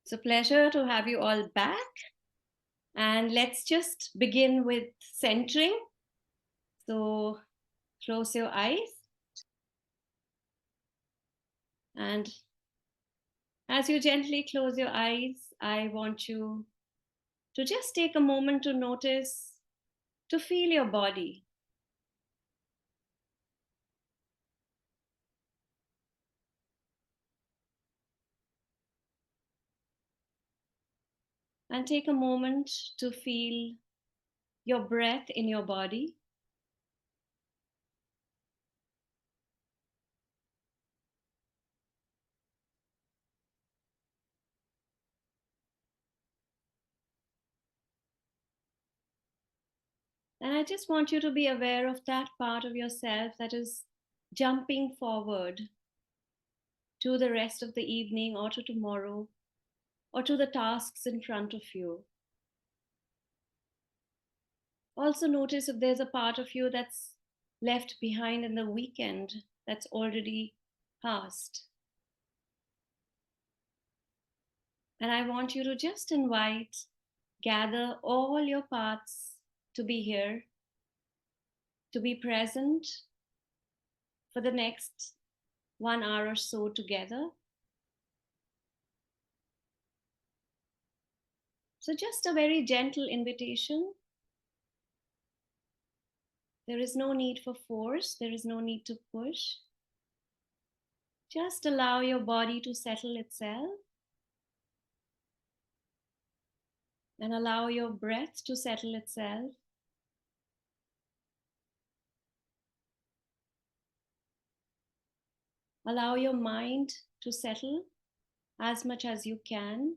It's a pleasure to have you all back. And let's just begin with centering. So close your eyes. And as you gently close your eyes, I want you to just take a moment to notice, to feel your body. And take a moment to feel your breath in your body. And I just want you to be aware of that part of yourself that is jumping forward to the rest of the evening or to tomorrow or to the tasks in front of you. Also, notice if there's a part of you that's left behind in the weekend that's already past. And I want you to just gather all your parts to be here, to be present for the next 1 hour or so together. So, just a very gentle invitation. There is no need for force, there is no need to push. Just allow your body to settle itself and allow your breath to settle itself. Allow your mind to settle as much as you can.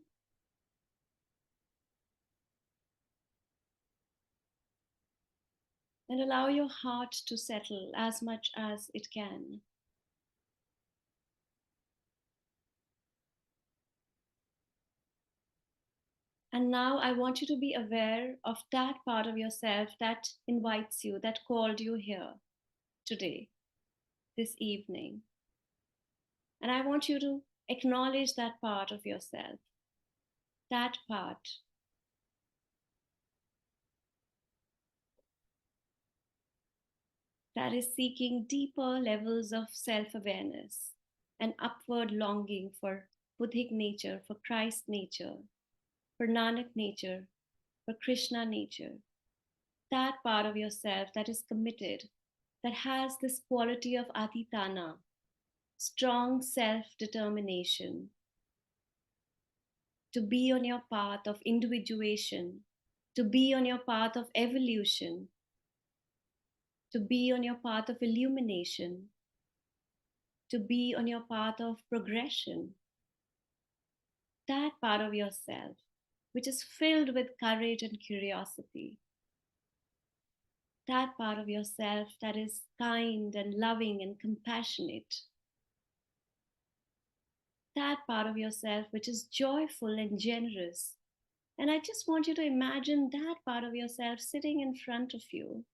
And allow your heart to settle as much as it can. And now I want you to be aware of that part of yourself that invites you, that called you here today, this evening. And I want you to acknowledge that part of yourself, that part. That is seeking deeper levels of self awareness, an upward longing for Buddhic nature, for Christ nature, for Nanak nature, for Krishna nature. That part of yourself that is committed, that has this quality of aditana, strong self determination, to be on your path of individuation, to be on your path of evolution, to be on your path of illumination, to be on your path of progression. That part of yourself, which is filled with courage and curiosity. That part of yourself that is kind and loving and compassionate. That part of yourself which is joyful and generous. And I just want you to imagine that part of yourself sitting in front of you.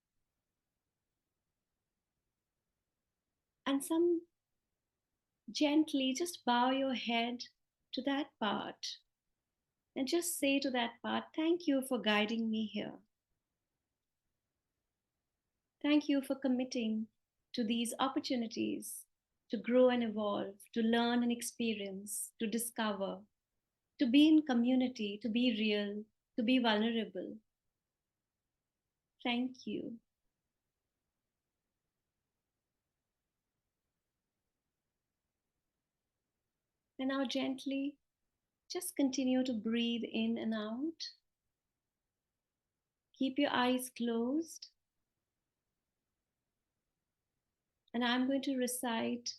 And gently just bow your head to that part and just say to that part, thank you for guiding me here. Thank you for committing to these opportunities to grow and evolve, to learn and experience, to discover, to be in community, to be real, to be vulnerable. Thank you. And now gently, just continue to breathe in and out. Keep your eyes closed. And I'm going to recite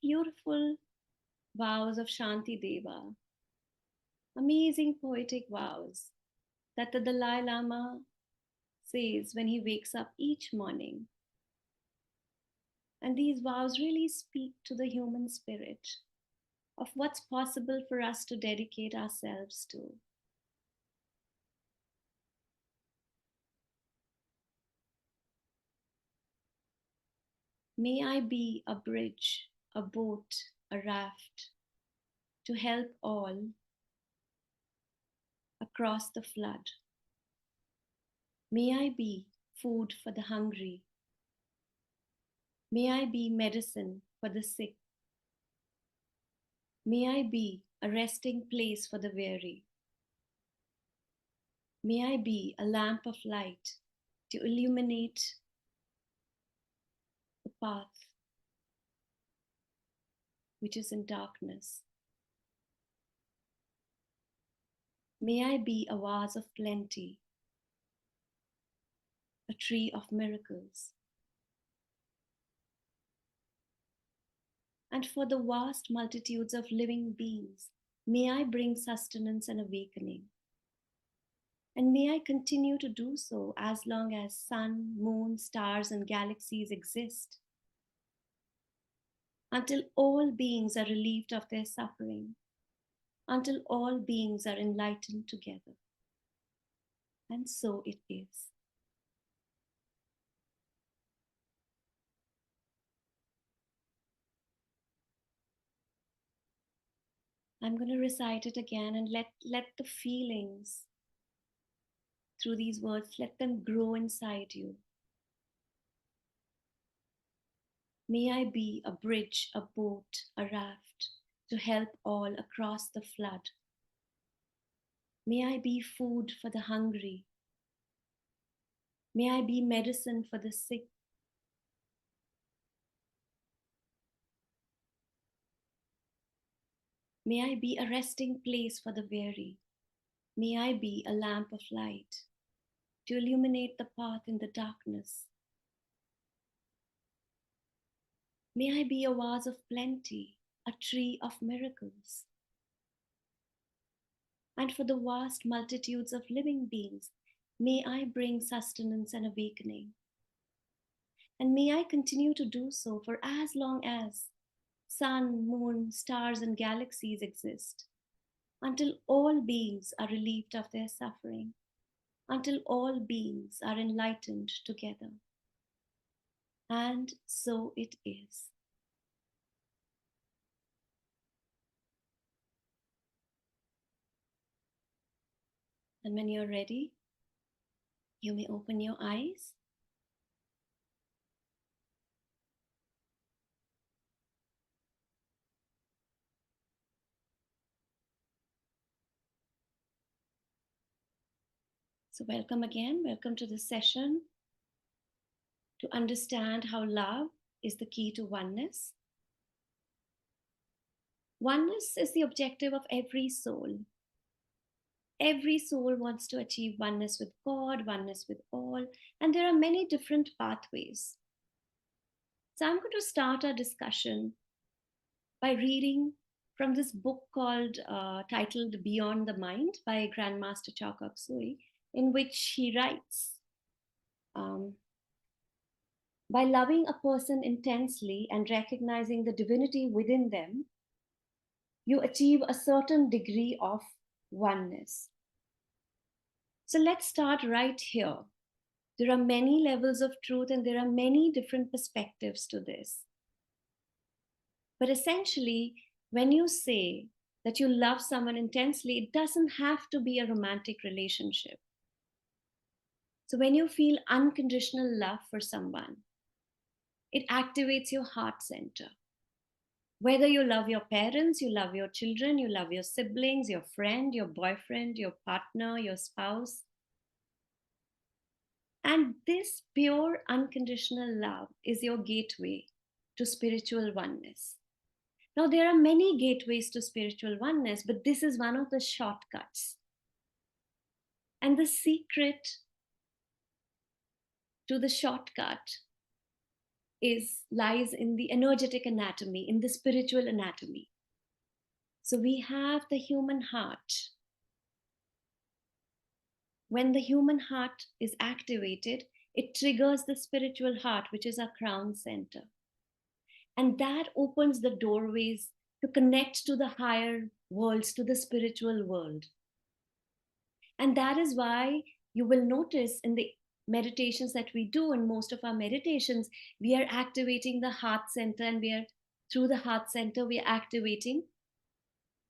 beautiful vows of Shanti Deva, amazing poetic vows that the Dalai Lama says when he wakes up each morning. And these vows really speak to the human spirit of what's possible for us to dedicate ourselves to. May I be a bridge, a boat, a raft, to help all across the flood. May I be food for the hungry. May I be medicine for the sick. May I be a resting place for the weary. May I be a lamp of light to illuminate the path which is in darkness. May I be a vase of plenty, a tree of miracles. And for the vast multitudes of living beings, may I bring sustenance and awakening. And may I continue to do so as long as sun, moon, stars, and galaxies exist, until all beings are relieved of their suffering, until all beings are enlightened together. And so it is. I'm going to recite it again and let the feelings through these words, let them grow inside you. May I be a bridge, a boat, a raft to help all across the flood. May I be food for the hungry. May I be medicine for the sick. May I be a resting place for the weary. May I be a lamp of light to illuminate the path in the darkness. May I be a vase of plenty, a tree of miracles. And for the vast multitudes of living beings, may I bring sustenance and awakening. And may I continue to do so for as long as sun, moon, stars, and galaxies exist, until all beings are relieved of their suffering, until all beings are enlightened together. And so it is. And when you're ready, you may open your eyes. So welcome again. Welcome to the session to understand how love is the key to oneness. Oneness is the objective of every soul. Every soul wants to achieve oneness with God, oneness with all, and there are many different pathways. So I'm going to start our discussion by reading from this book titled Beyond the Mind by Grandmaster Chakak Sui, in which he writes, by loving a person intensely and recognizing the divinity within them, you achieve a certain degree of oneness. So let's start right here. There are many levels of truth and there are many different perspectives to this. But essentially, when you say that you love someone intensely, it doesn't have to be a romantic relationship. So when you feel unconditional love for someone, it activates your heart center. Whether you love your parents, you love your children, you love your siblings, your friend, your boyfriend, your partner, your spouse. And this pure unconditional love is your gateway to spiritual oneness. Now, there are many gateways to spiritual oneness, but this is one of the shortcuts. And the secret to the shortcut lies in the energetic anatomy, in the spiritual anatomy. So we have the human heart. When the human heart is activated, it triggers the spiritual heart, which is our crown center. And that opens the doorways to connect to the higher worlds, to the spiritual world. And that is why you will notice in the meditations that we do, in most of our meditations, we are activating the heart center, and through the heart center, we are activating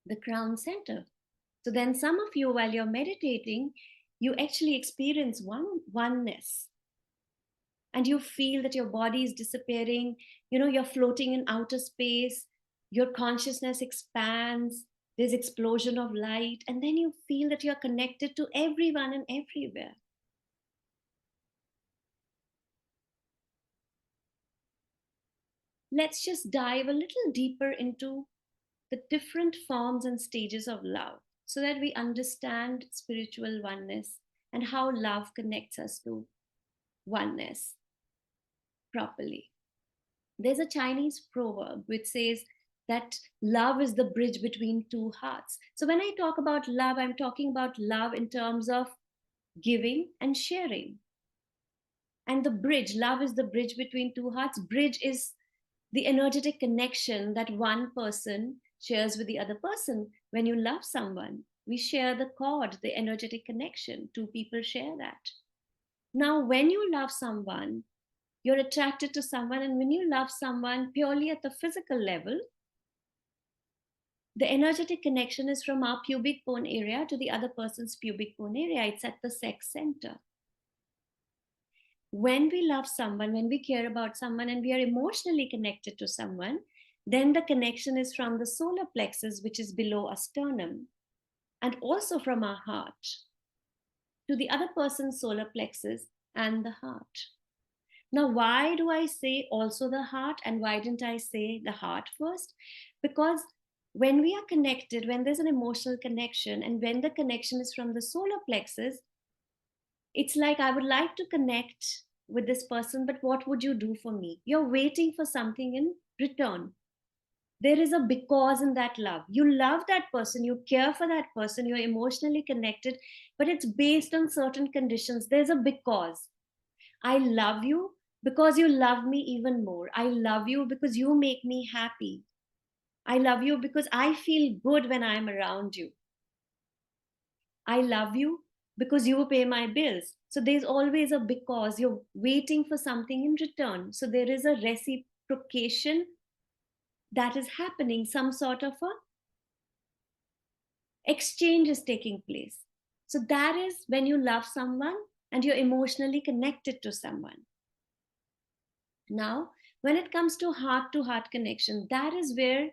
the crown center. So then some of you, while you're meditating, you actually experience oneness, and you feel that your body is disappearing. You're floating in outer space, your consciousness expands, there's explosion of light, and then you feel that you're connected to everyone and everywhere. Let's just dive a little deeper into the different forms and stages of love so that we understand spiritual oneness and how love connects us to oneness properly. There's a Chinese proverb which says that love is the bridge between two hearts. So when I talk about love, I'm talking about love in terms of giving and sharing. And the bridge, love is the bridge between two hearts. Bridge is the energetic connection that one person shares with the other person. When you love someone, we share the cord, the energetic connection. Two people share that. Now, when you love someone, you're attracted to someone, and when you love someone purely at the physical level, the energetic connection is from our pubic bone area to the other person's pubic bone area. It's at the sex center. When we love someone, when we care about someone, and we are emotionally connected to someone, then the connection is from the solar plexus, which is below our sternum, and also from our heart to the other person's solar plexus and the heart. Now, why do I say also the heart, and why didn't I say the heart first? Because when we are connected, when there's an emotional connection, and when the connection is from the solar plexus, it's like, I would like to connect with this person, but what would you do for me? You're waiting for something in return. There is a because in that love. You love that person, you care for that person, you're emotionally connected, but it's based on certain conditions. There's a because. I love you because you love me even more. I love you because you make me happy. I love you because I feel good when I'm around you. I love you because you pay my bills. So there's always a because. You're waiting for something in return. So there is a reciprocation that is happening, some sort of a exchange is taking place. So that is when you love someone and you're emotionally connected to someone. Now, when it comes to heart connection, that is where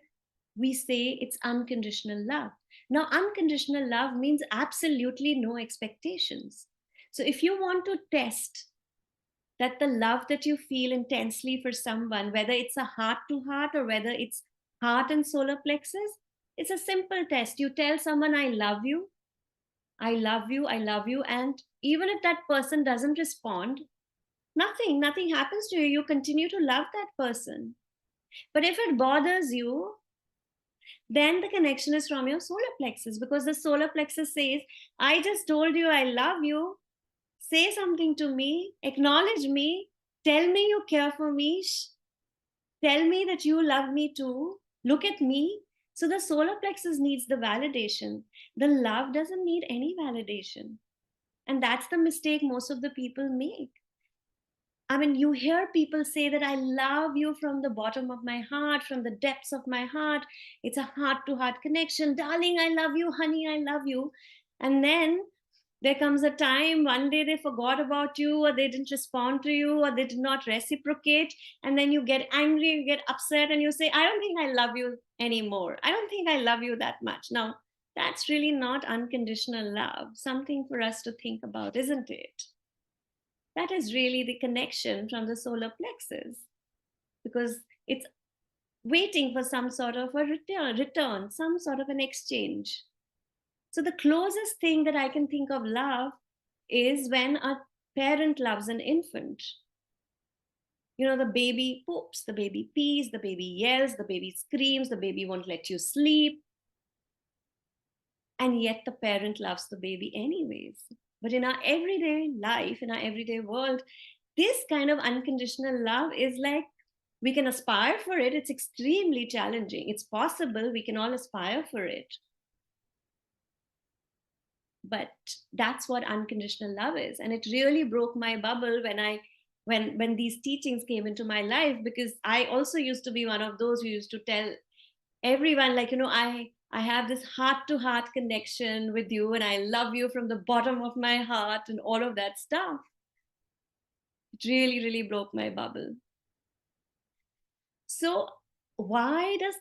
we say it's unconditional love. Now, unconditional love means absolutely no expectations. So, if you want to test that the love that you feel intensely for someone, whether it's a heart to heart or whether it's heart and solar plexus, it's a simple test. You tell someone, I love you, I love you, I love you. And even if that person doesn't respond, nothing happens to you. You continue to love that person. But if it bothers you, then the connection is from your solar plexus, because the solar plexus says, I just told you I love you. Say something to me, acknowledge me, tell me you care for me, tell me that you love me too. Look at me. So the solar plexus needs the validation. The love doesn't need any validation. And that's the mistake most of the people make. I mean, you hear people say that I love you from the bottom of my heart, from the depths of my heart. It's a heart to heart connection. Darling, I love you. Honey, I love you. And then there comes a time, one day they forgot about you, or they didn't respond to you, or they did not reciprocate. And then you get angry, you get upset, and you say, I don't think I love you anymore. I don't think I love you that much. Now, that's really not unconditional love. Something for us to think about, isn't it? That is really the connection from the solar plexus, because it's waiting for some sort of a return, some sort of an exchange. So the closest thing that I can think of love is when a parent loves an infant. The baby poops, the baby pees, the baby yells, the baby screams, the baby won't let you sleep, and yet the parent loves the baby anyways. But in our everyday life, in our everyday world, this kind of unconditional love is like, we can aspire for it. It's extremely challenging. It's possible, we can all aspire for it, but that's what unconditional love is. And it really broke my bubble when these teachings came into my life, because I also used to be one of those who used to tell everyone, like, I have this heart to heart connection with you, and I love you from the bottom of my heart, and all of that stuff. It really, really broke my bubble. So, why does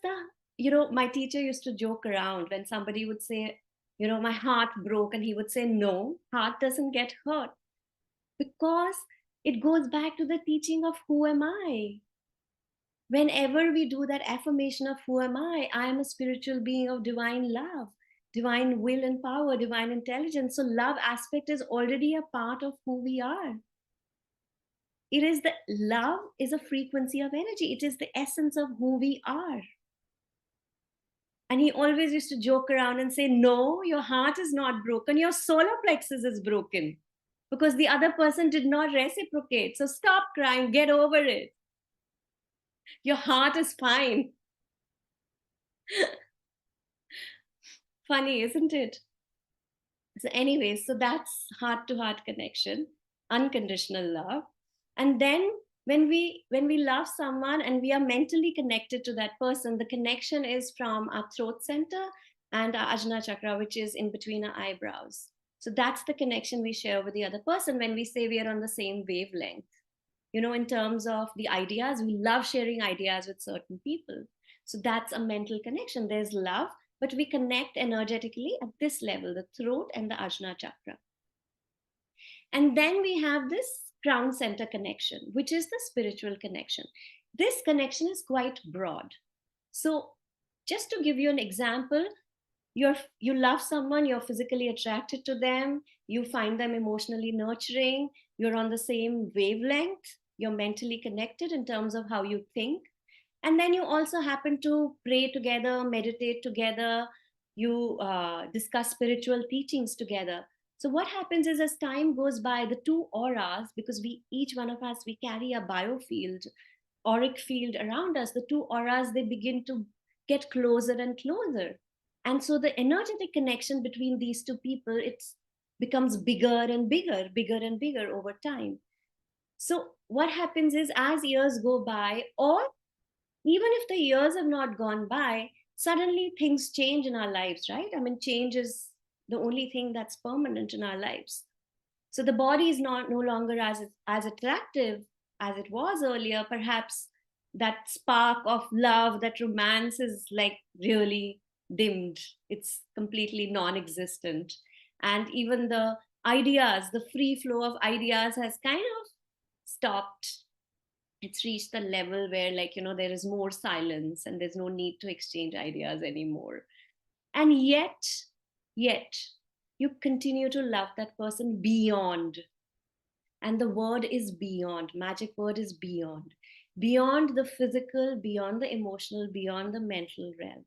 my teacher used to joke around when somebody would say, my heart broke, and he would say, no, heart doesn't get hurt, because it goes back to the teaching of who am I. Whenever we do that affirmation of who am I am a spiritual being of divine love, divine will and power, divine intelligence. So love aspect is already a part of who we are. It is the love is a frequency of energy. It is the essence of who we are. And he always used to joke around and say, no, your heart is not broken, your solar plexus is broken, because the other person did not reciprocate. So stop crying, get over it. Your heart is fine. Funny, isn't it? So anyways, so that's heart to heart connection, unconditional love. And then when we love someone and we are mentally connected to that person, the connection is from our throat center and our ajna chakra, which is in between our eyebrows. So that's the connection we share with the other person when we say we are on the same wavelength. In terms of the ideas, we love sharing ideas with certain people. So that's a mental connection. There's love, but we connect energetically at this level, the throat and the ajna chakra. And then we have this crown center connection, which is the spiritual connection. This connection is quite broad. So just to give you an example, you love someone, you're physically attracted to them, you find them emotionally nurturing, you're on the same wavelength, you're mentally connected in terms of how you think, and then you also happen to pray together, meditate together, you discuss spiritual teachings together. So what happens is, as time goes by, the two auras, because we, each one of us, we carry a biofield, auric field around us, the two auras, they begin to get closer and closer. And so the energetic connection between these two people, it becomes bigger and bigger, bigger and bigger over time. So what happens is, as years go by, or even if the years have not gone by, suddenly things change in our lives, right? I mean, change is the only thing that's permanent in our lives. So the body is not no longer as attractive as it was earlier. Perhaps that spark of love, that romance is like really dimmed. It's completely non-existent. And even the ideas, the free flow of ideas has kind of stopped. It's reached the level where, like, there is more silence and there's no need to exchange ideas anymore. And yet you continue to love that person beyond. And the word is beyond. Magic word is beyond. Beyond the physical, beyond the emotional, beyond the mental realms.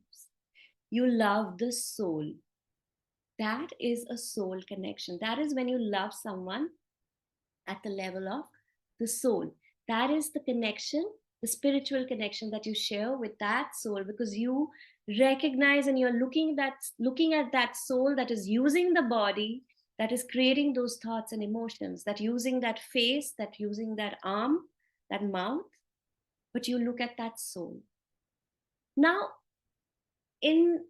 You love the soul. That is a soul connection. That is when you love someone at the level of the soul. That is the connection, the spiritual connection that you share with that soul, because you recognize and you're looking at that soul that is using the body, that is creating those thoughts and emotions, that using that face, that using that arm, that mouth, but you look at that soul. Now, in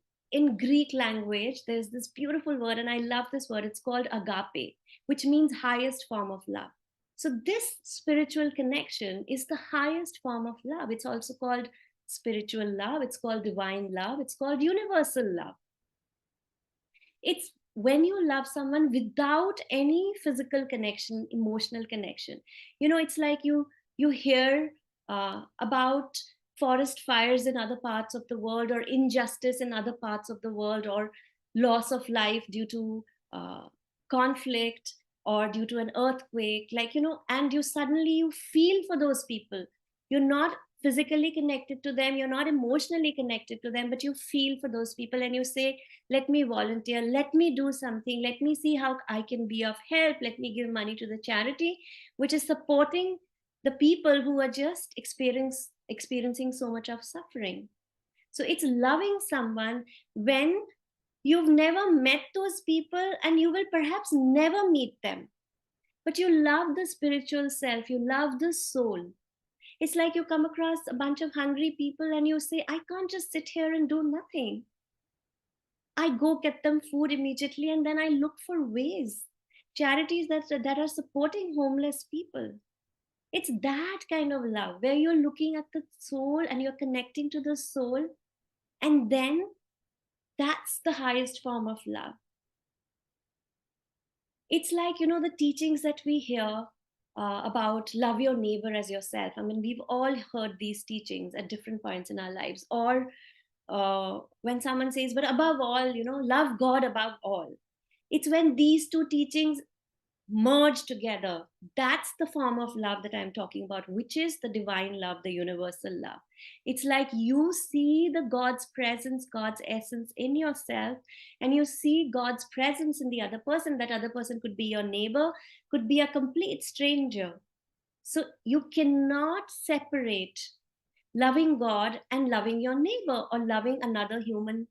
Greek language, there's this beautiful word, and I love this word. It's called agape, which means highest form of love. So this spiritual connection is the highest form of love. It's also called spiritual love. It's called divine love. It's called universal love. It's when you love someone without any physical connection, emotional connection. It's like you hear about forest fires in other parts of the world, or injustice in other parts of the world, or loss of life due to conflict, or due to an earthquake, and you suddenly you feel for those people. You're not physically connected to them, you're not emotionally connected to them, but you feel for those people, and you say, let me volunteer, let me do something, let me see how I can be of help, let me give money to the charity which is supporting the people who are just experiencing so much of suffering. So it's loving someone when you've never met those people, and you will perhaps never meet them, but you love the spiritual self, you love the soul. It's like you come across a bunch of hungry people and you say, I can't just sit here and do nothing. I go get them food immediately, and then I look for ways, charities that are supporting homeless people. It's that kind of love where you're looking at the soul and you're connecting to the soul, and then that's the highest form of love. It's like, the teachings that we hear about love your neighbor as yourself. I mean, we've all heard these teachings at different points in our lives. Or when someone says, but above all, love God above all. It's when these two teachings merge together. That's the form of love that I'm talking about, which is the divine love, the universal love. It's like you see the God's presence, God's essence in yourself, and you see God's presence in the other person. That other person could be your neighbor, could be a complete stranger. So you cannot separate loving God and loving your neighbor or loving another human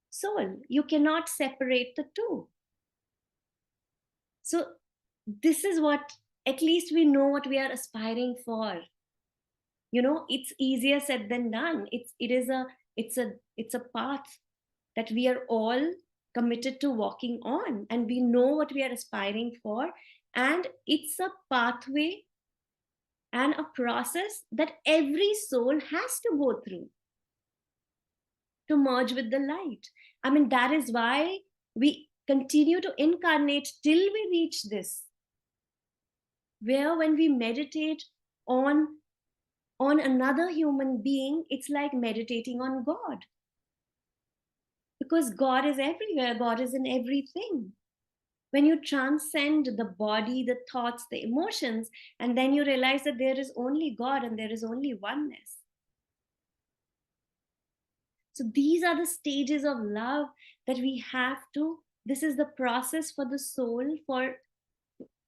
soul. You cannot separate the two. So this is what, at least we know what we are aspiring for. It's easier said than done. It's a path that we are all committed to walking on, and we know what we are aspiring for, and it's a pathway and a process that every soul has to go through to merge with the light. I mean, that is why we continue to incarnate till we reach this, where when we meditate on another human being, it's like meditating on God, because God is everywhere, God is in everything. When you transcend the body, the thoughts, the emotions, and then you realize that there is only God and there is only oneness. So these are the stages of love that we have to, this is the process for the soul, for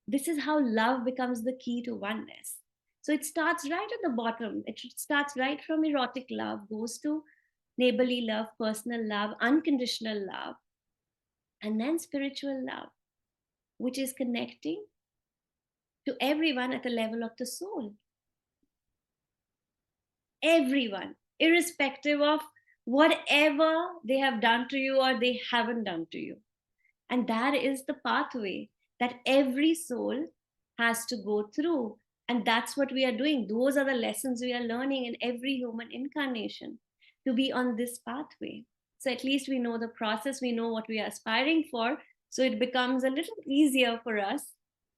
this is how love becomes the key to oneness. So it starts right at the bottom. It starts right from erotic love, goes to neighborly love, personal love, unconditional love, and then spiritual love, which is connecting to everyone at the level of the soul. Everyone, irrespective of whatever they have done to you or they haven't done to you. And that is the pathway that every soul has to go through. And that's what we are doing. Those are the lessons we are learning in every human incarnation, to be on this pathway. So at least we know the process, we know what we are aspiring for. So it becomes a little easier for us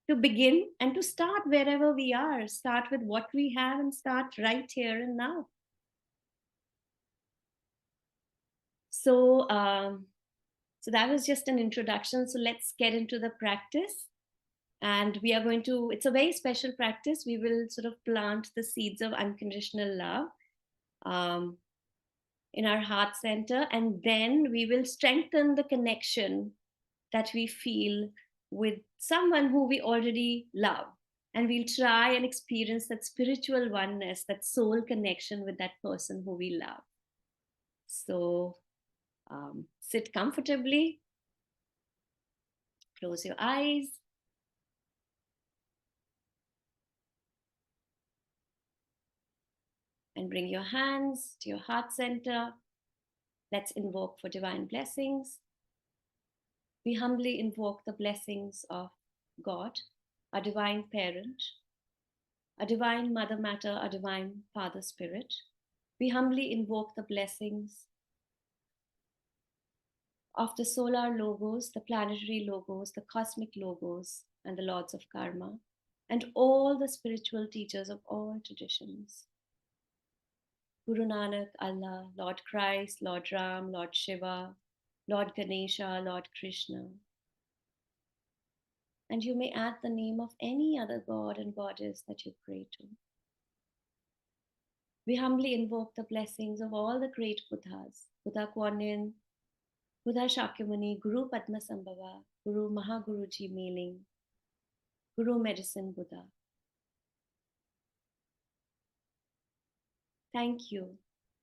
to begin and to start wherever we are, start with what we have and start right here and now. So, so that was just an introduction. So let's get into the practice. And we are going to, it's a very special practice. We will sort of plant the seeds of unconditional love in our heart center. And then we will strengthen the connection that we feel with someone who we already love. And we'll try and experience that spiritual oneness, that soul connection with that person who we love. So sit comfortably, close your eyes. And bring your hands to your heart center. Let's invoke for divine blessings. We humbly invoke the blessings of God, our divine parent, a divine mother matter, a divine father spirit. We humbly invoke the blessings of the solar logos, the planetary logos, the cosmic logos, and the lords of karma, and all the spiritual teachers of all traditions. Guru Nanak, Allah, Lord Christ, Lord Ram, Lord Shiva, Lord Ganesha, Lord Krishna. And you may add the name of any other god and goddess that you pray to. We humbly invoke the blessings of all the great Buddhas, Buddha Kuan Yin, Buddha Shakyamuni, Guru Padmasambhava, Guru Mahaguruji Meling, Guru Medicine Buddha. Thank you.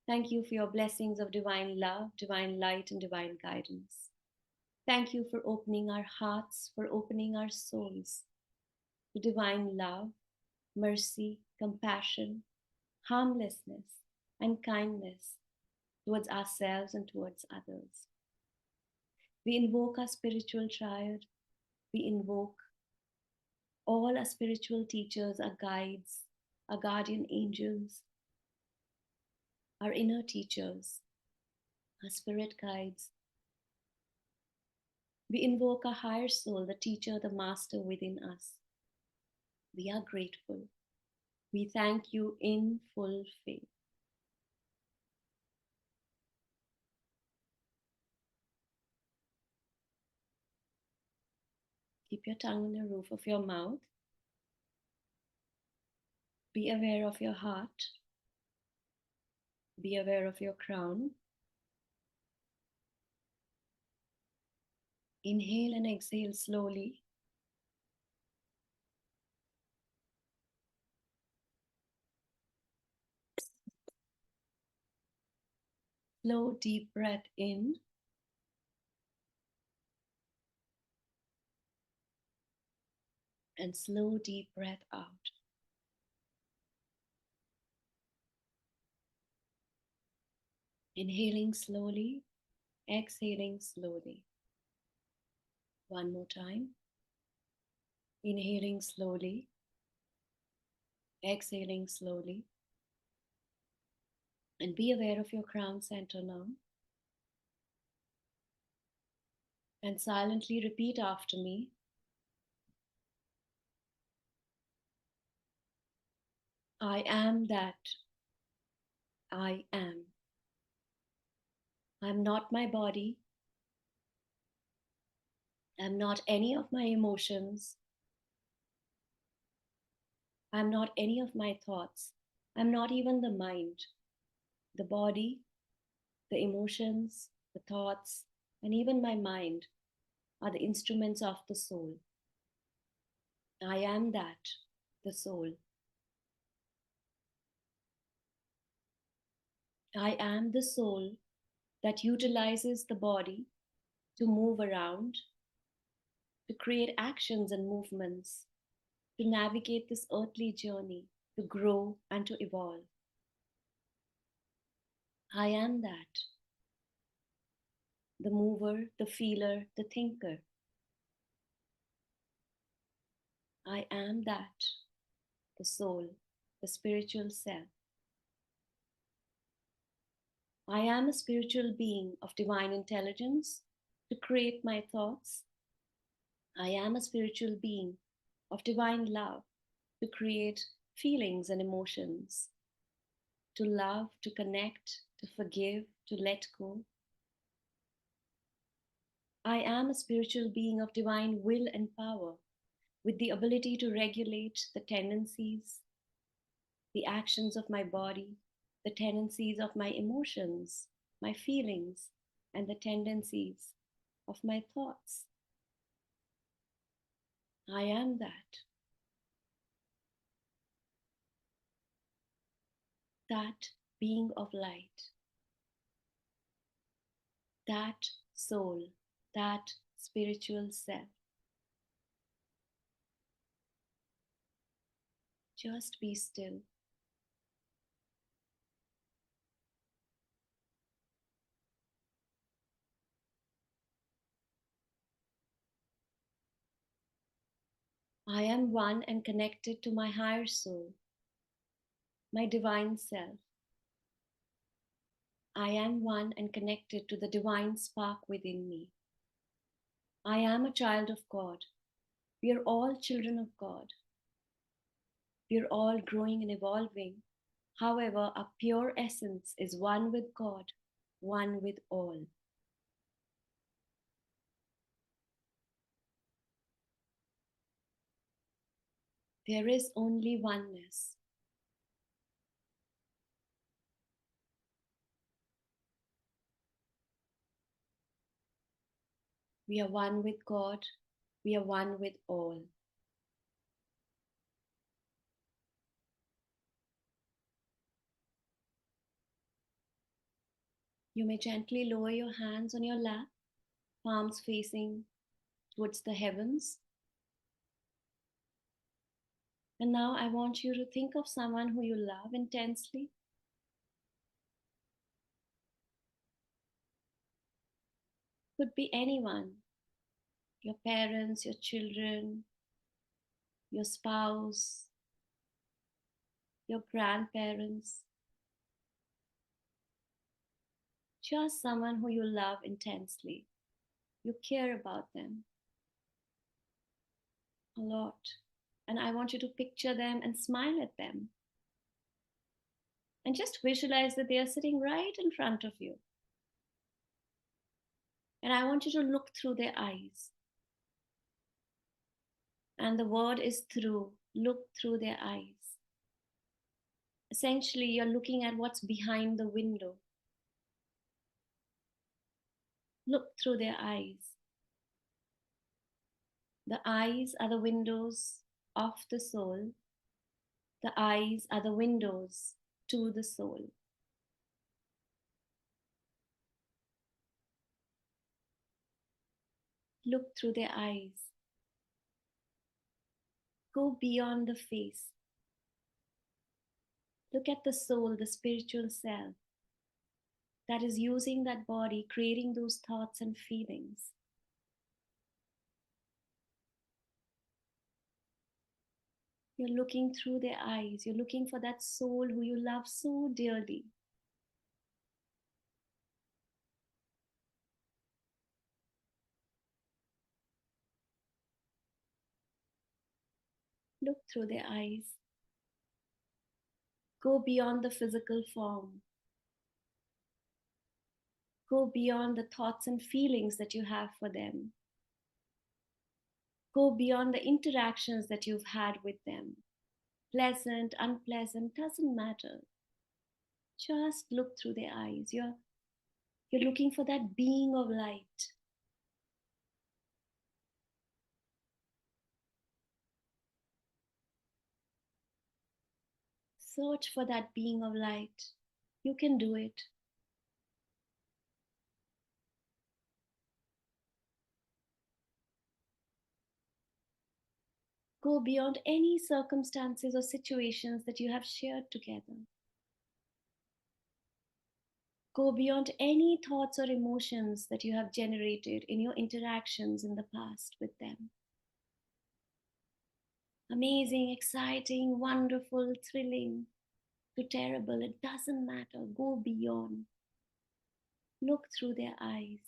Thank you for your blessings of divine love, divine light, and divine guidance. Thank you for opening our hearts, for opening our souls to divine love, mercy, compassion, harmlessness, and kindness towards ourselves and towards others. We invoke our spiritual triad. We invoke all our spiritual teachers, our guides, our guardian angels, our inner teachers, our spirit guides. We invoke our higher soul, the teacher, the master within us. We are grateful. We thank you in full faith. Keep your tongue on the roof of your mouth. Be aware of your heart. Be aware of your crown. Inhale and exhale slowly. Slow, deep breath in. And slow, deep breath out. Inhaling slowly, exhaling slowly. One more time. Inhaling slowly, exhaling slowly. And be aware of your crown center now. And silently repeat after me. I am that I am. I'm not my body. I'm not any of my emotions. I'm not any of my thoughts. I'm not even the mind. The body, the emotions, the thoughts, and even my mind are the instruments of the soul. I am that, the soul. I am the soul that utilizes the body to move around, to create actions and movements, to navigate this earthly journey, to grow and to evolve. I am that, the mover, the feeler, the thinker. I am that, the soul, the spiritual self. I am a spiritual being of divine intelligence to create my thoughts. I am a spiritual being of divine love to create feelings and emotions, to love, to connect, to forgive, to let go. I am a spiritual being of divine will and power with the ability to regulate the tendencies, the actions of my body, the tendencies of my emotions, my feelings, and the tendencies of my thoughts. I am that being of light, that soul, that spiritual self. Just be still. I am one and connected to my higher soul, my divine self. I am one and connected to the divine spark within me. I am a child of God. We are all children of God. We are all growing and evolving. However, our pure essence is one with God, one with all. There is only oneness. We are one with God. We are one with all. You may gently lower your hands on your lap, palms facing towards the heavens. And now I want you to think of someone who you love intensely. Could be anyone, your parents, your children, your spouse, your grandparents, just someone who you love intensely. You care about them a lot. And I want you to picture them and smile at them. And just visualize that they are sitting right in front of you. And I want you to look through their eyes. And the word is through. Look through their eyes. Essentially, you're looking at what's behind the window. Look through their eyes. The eyes are the windows of the soul. The eyes are the windows to the soul. Look through their eyes. Go beyond the face. Look at the soul, the spiritual self that is using that body, creating those thoughts and feelings. You're looking through their eyes. You're looking for that soul who you love so dearly. Look through their eyes. Go beyond the physical form. Go beyond the thoughts and feelings that you have for them. Go beyond the interactions that you've had with them. Pleasant, unpleasant, doesn't matter. Just look through their eyes. You're looking for that being of light. Search for that being of light. You can do it. Go beyond any circumstances or situations that you have shared together. Go beyond any thoughts or emotions that you have generated in your interactions in the past with them. Amazing, exciting, wonderful, thrilling, to terrible, it doesn't matter. Go beyond. Look through their eyes.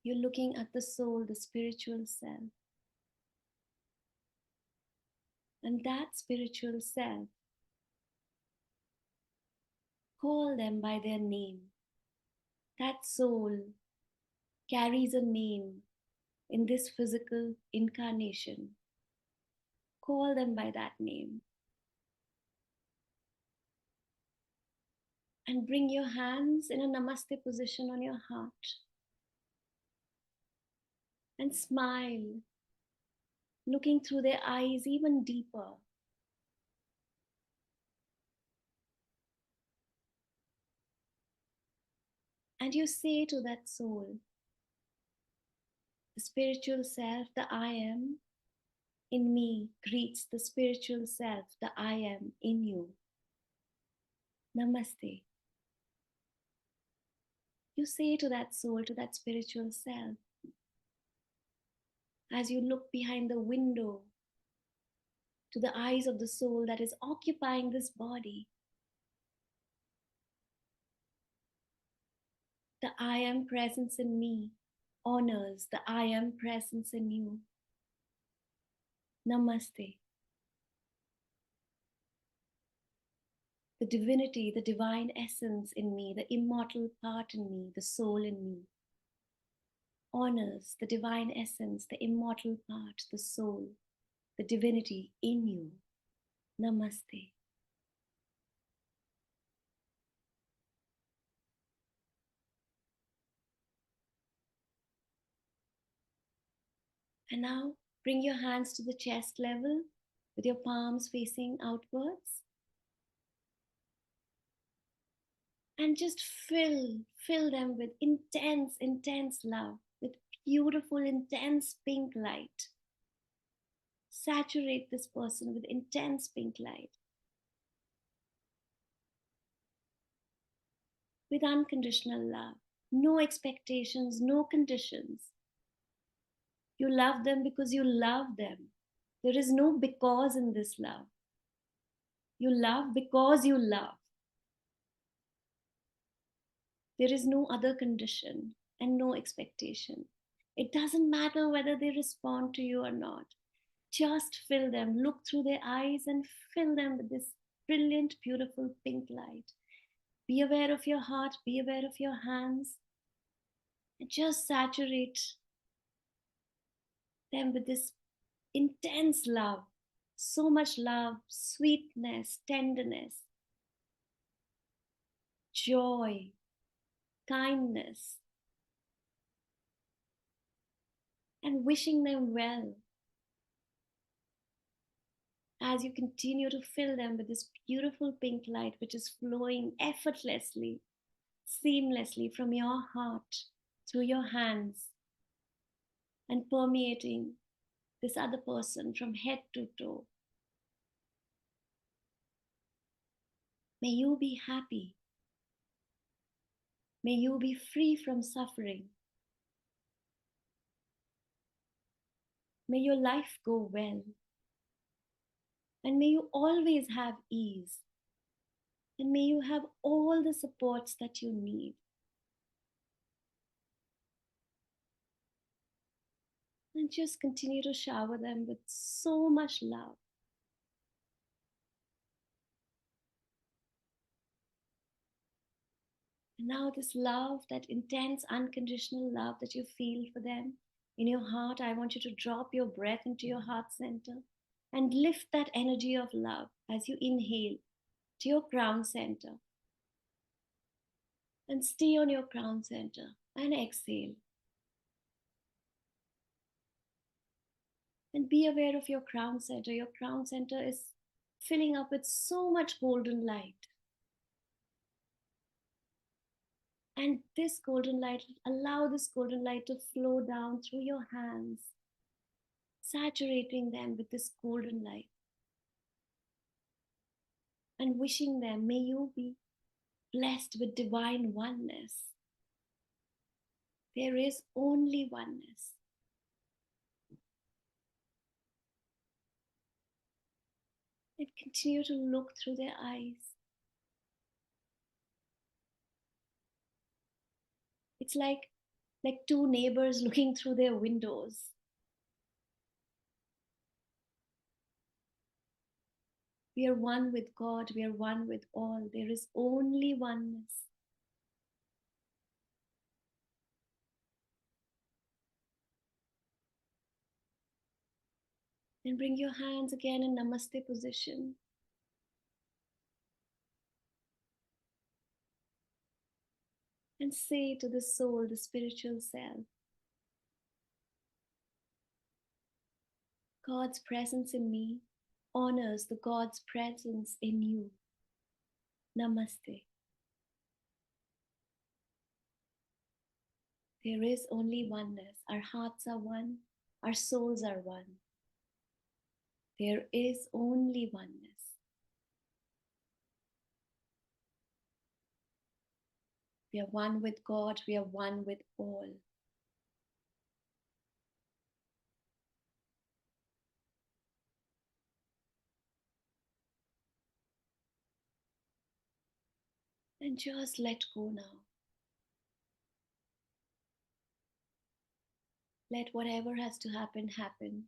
You're looking at the soul, the spiritual self. And that spiritual self, call them by their name. That soul carries a name in this physical incarnation. Call them by that name. And bring your hands in a namaste position on your heart. And smile, looking through their eyes even deeper. And you say to that soul, the spiritual self, the I am in me, greets the spiritual self, the I am in you. Namaste. You say to that soul, to that spiritual self, as you look behind the window to the eyes of the soul that is occupying this body, the I am presence in me honors the I am presence in you. Namaste. The divinity, the divine essence in me, the immortal part in me, the soul in me, honors the divine essence, the immortal part, the soul, the divinity in you. Namaste. And now bring your hands to the chest level with your palms facing outwards. And just fill them with intense love, with beautiful, intense pink light. Saturate this person with intense pink light. with unconditional love. No expectations, no conditions. You love them because you love them. There is no because in this love. You love because you love. There is no other condition and no expectation. It doesn't matter whether they respond to you or not. Just fill them, look through their eyes and fill them with this brilliant, beautiful pink light. Be aware of your heart, be aware of your hands, and just saturate them with this intense love. So much love, sweetness, tenderness, joy, kindness, and wishing them well as you continue to fill them with this beautiful pink light, which is flowing effortlessly, seamlessly from your heart through your hands and permeating this other person from head to toe. May you be happy. May you be free from suffering. May your life go well. And may you always have ease. And may you have all the supports that you need. And just continue to shower them with so much love. And now, this love, that intense, unconditional love that you feel for them in your heart, I want you to drop your breath into your heart center and lift that energy of love as you inhale to your crown center. And stay on your crown center and exhale. And be aware of your crown center. Your crown center is filling up with so much golden light. And this golden light, allow this golden light to flow down through your hands, saturating them with this golden light. And wishing them, may you be blessed with divine oneness. There is only oneness. And continue to look through their eyes. It's like two neighbors looking through their windows. We are one with God. We are one with all. There is only oneness. And bring your hands again in Namaste position. And say to the soul, the spiritual self, God's presence in me honors the God's presence in you. Namaste. There is only oneness. Our hearts are one. Our souls are one. There is only oneness. We are one with God. We are one with all. And just let go now. Let whatever has to happen, happen.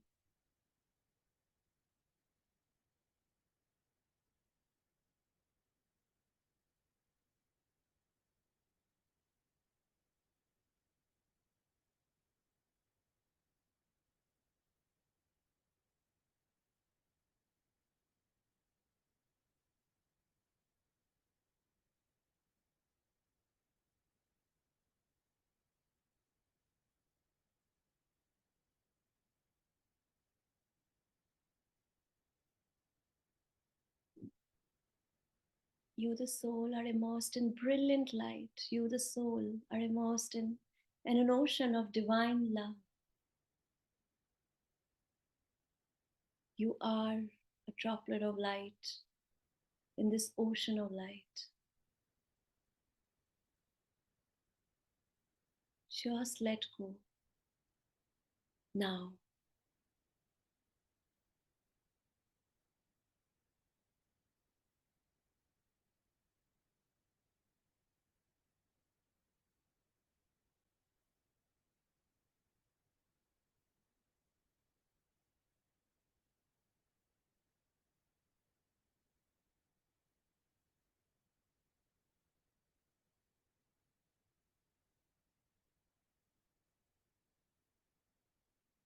You, the soul, are immersed in brilliant light. You, the soul, are immersed in an ocean of divine love. You are a droplet of light in this ocean of light. Just let go now.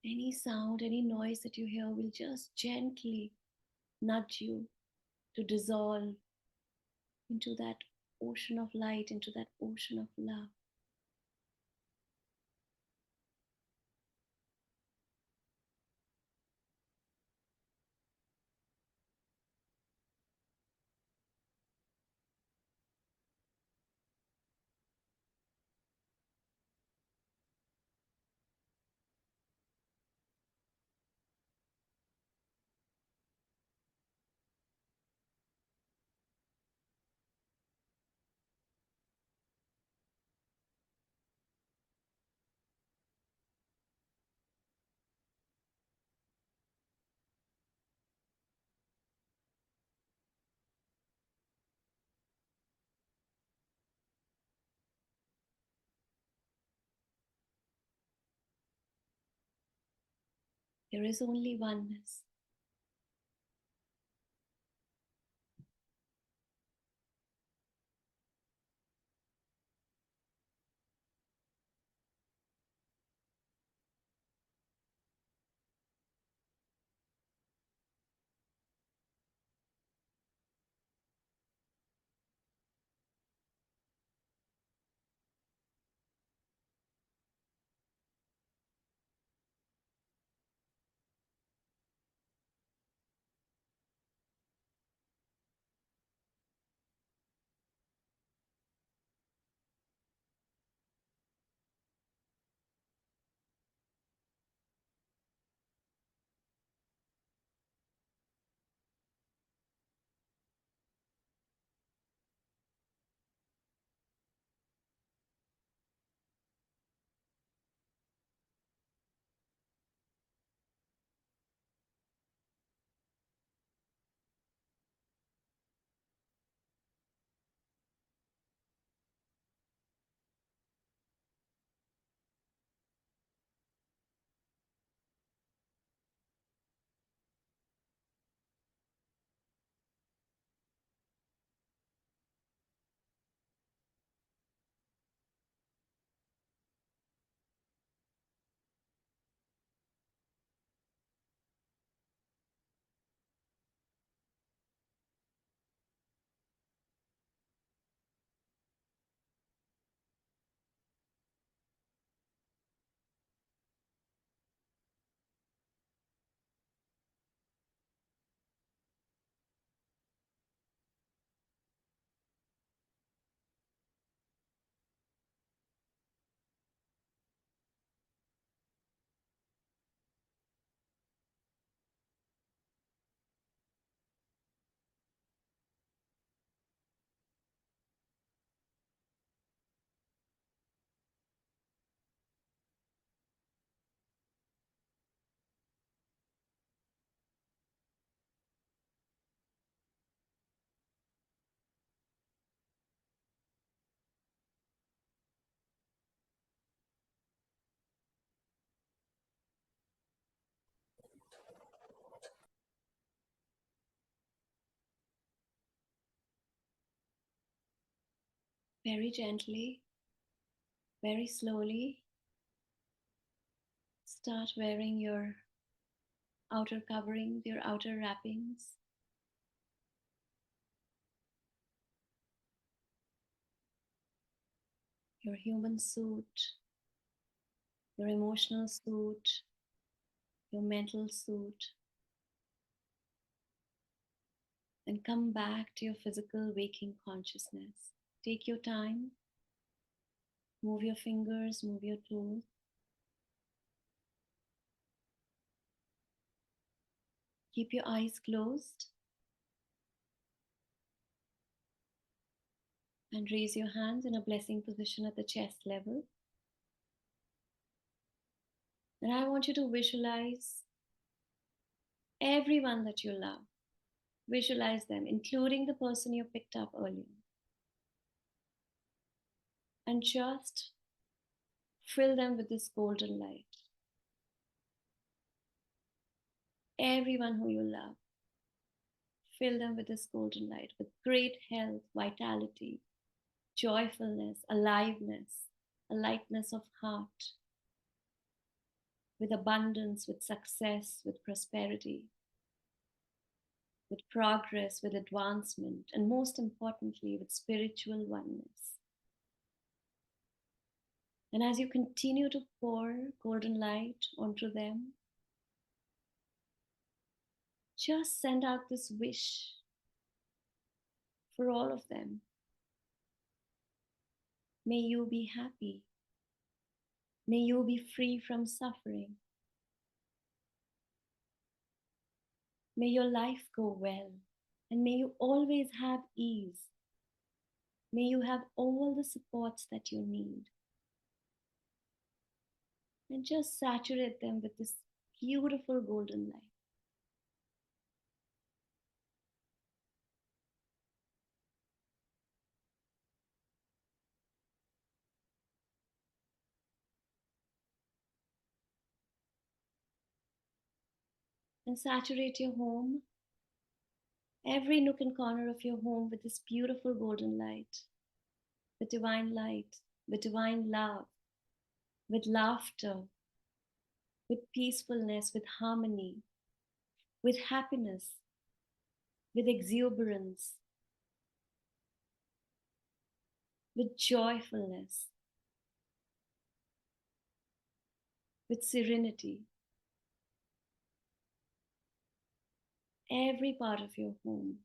Any sound, any noise that you hear will just gently nudge you to dissolve into that ocean of light, into that ocean of love. There is only oneness. Very gently, very slowly, start wearing your outer coverings, your outer wrappings. Your human suit, your emotional suit, your mental suit, and come back to your physical waking consciousness. Take your time, move your fingers, move your toes. Keep your eyes closed and raise your hands in a blessing position at the chest level. And I want you to visualize everyone that you love. Visualize them, including the person you picked up earlier. And just fill them with this golden light. Everyone who you love, fill them with this golden light, with great health, vitality, joyfulness, aliveness, a lightness of heart, with abundance, with success, with prosperity, with progress, with advancement, and most importantly, with spiritual oneness. And as you continue to pour golden light onto them, just send out this wish for all of them. May you be happy. May you be free from suffering. May your life go well. And may you always have ease. May you have all the supports that you need. And just saturate them with this beautiful golden light. And saturate your home, every nook and corner of your home, with this beautiful golden light, with divine light, with divine love, with laughter, with peacefulness, with harmony, with happiness, with exuberance, with joyfulness, with serenity. Every part of your home.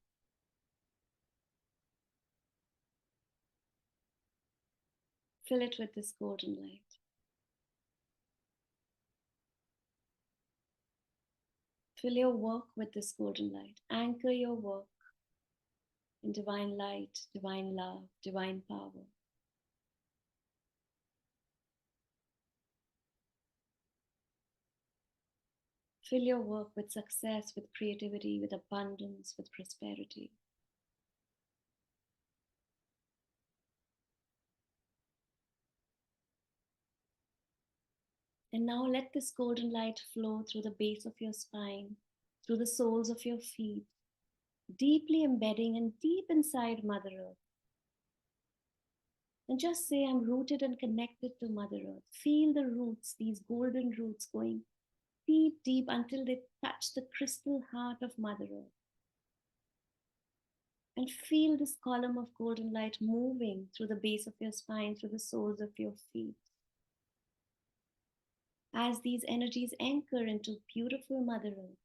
Fill it with this golden light. Fill your work with this golden light. Anchor your work in divine light, divine love, divine power. Fill your work with success, with creativity, with abundance, with prosperity. And now let this golden light flow through the base of your spine, through the soles of your feet, deeply embedding and deep inside Mother Earth. And just say, I'm rooted and connected to Mother Earth. Feel the roots, these golden roots going deep, deep until they touch the crystal heart of Mother Earth. And feel this column of golden light moving through the base of your spine, through the soles of your feet. As these energies anchor into beautiful Mother Earth,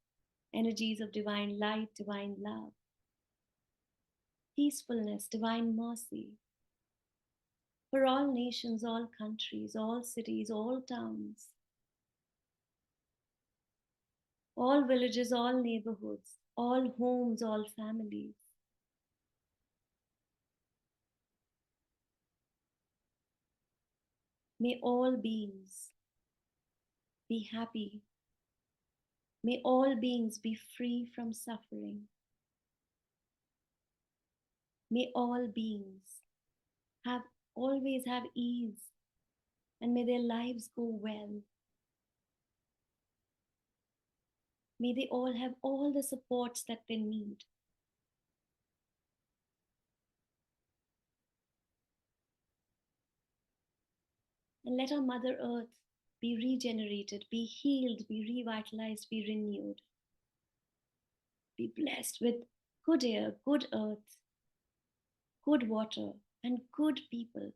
energies of divine light, divine love, peacefulness, divine mercy, for all nations, all countries, all cities, all towns, all villages, all neighborhoods, all homes, all families. May all beings be happy. May all beings be free from suffering. May all beings have always have ease, and may their lives go well. May they all have all the supports that they need. And let our Mother Earth be regenerated, be healed, be revitalized, be renewed. Be blessed with good air, good earth, good water, and good people.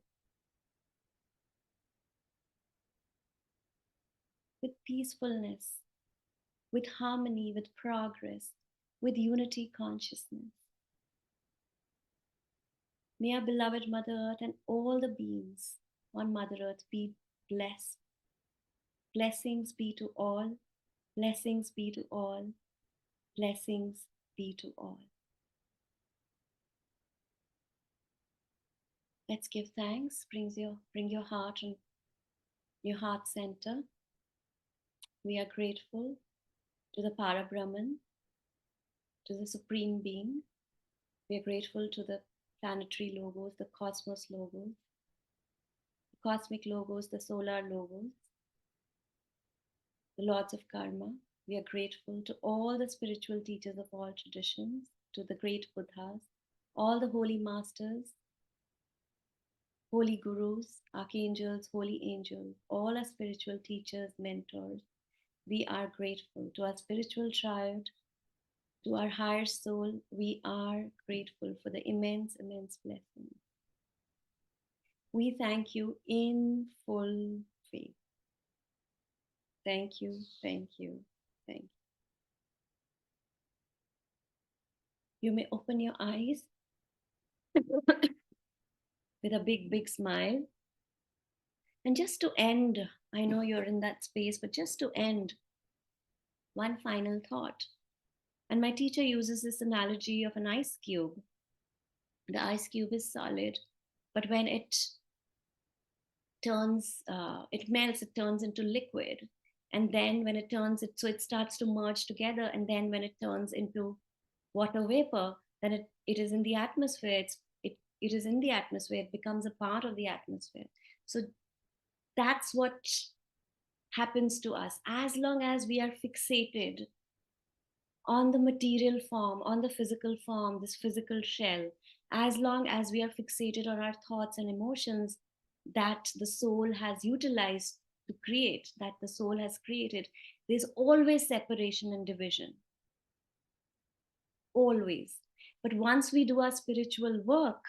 With peacefulness, with harmony, with progress, with unity consciousness. May our beloved Mother Earth and all the beings on Mother Earth be blessed. Blessings be to all. Blessings be to all. Blessings be to all. Let's give thanks. Bring your heart and your heart center. We are grateful to the Parabrahman, to the Supreme Being. We are grateful to the planetary logos, the cosmos logos, the cosmic logos, the solar logos, the lords of karma. We are grateful to all the spiritual teachers of all traditions, to the great Buddhas, all the holy masters, holy gurus, archangels, holy angels, all our spiritual teachers, mentors. We are grateful to our spiritual triad, to our higher soul. We are grateful for the immense, immense blessings. We thank you in full faith. Thank you, thank you, thank you. You may open your eyes with a big, big smile. And just to end, I know you're in that space, but just to end, one final thought. And my teacher uses this analogy of an ice cube. The ice cube is solid, but when it it melts, it turns into liquid. And then when it turns it, so it starts to merge together. And then when it turns into water vapor, then it is in the atmosphere. It is in the atmosphere. It becomes a part of the atmosphere. So that's what happens to us. As long as we are fixated on the material form, on the physical form, this physical shell, as long as we are fixated on our thoughts and emotions that the soul has utilized to create, that the soul has created, there's always separation and division. Always. But once we do our spiritual work,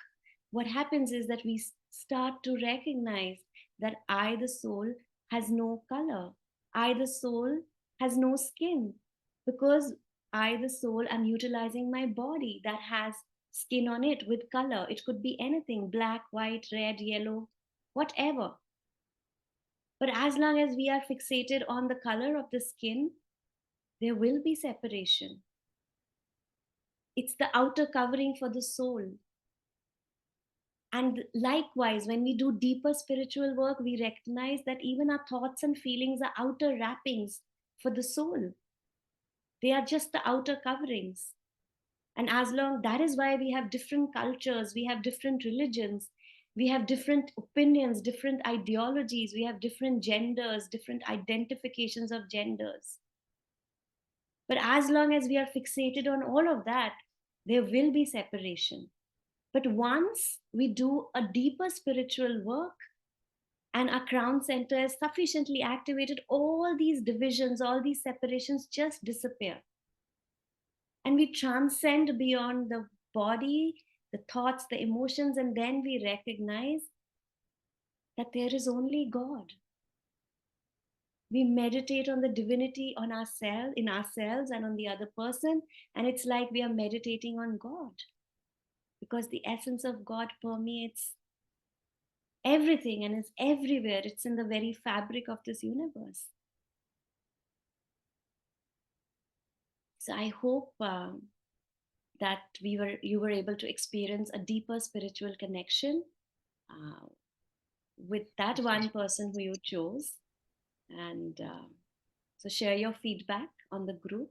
what happens is that we start to recognize that I, the soul, has no color. I, the soul, has no skin. Because I, the soul, am utilizing my body that has skin on it with color. It could be anything: black, white, red, yellow, whatever. But as long as we are fixated on the color of the skin, there will be separation. It's the outer covering for the soul. And likewise, when we do deeper spiritual work, we recognize that even our thoughts and feelings are outer wrappings for the soul. They are just the outer coverings. And as long, that is why we have different cultures, we have different religions, we have different opinions, different ideologies, we have different genders, different identifications of genders. But as long as we are fixated on all of that, there will be separation. But once we do a deeper spiritual work and our crown center is sufficiently activated, all these divisions, all these separations just disappear. And we transcend beyond the body, the thoughts, the emotions, and then we recognize that there is only God. We meditate on the divinity on ourselves, in ourselves and on the other person, and it's like we are meditating on God, because the essence of God permeates everything and is everywhere. It's in the very fabric of this universe. So I hope that you were able to experience a deeper spiritual connection with that one person who you chose. And so share your feedback on the group.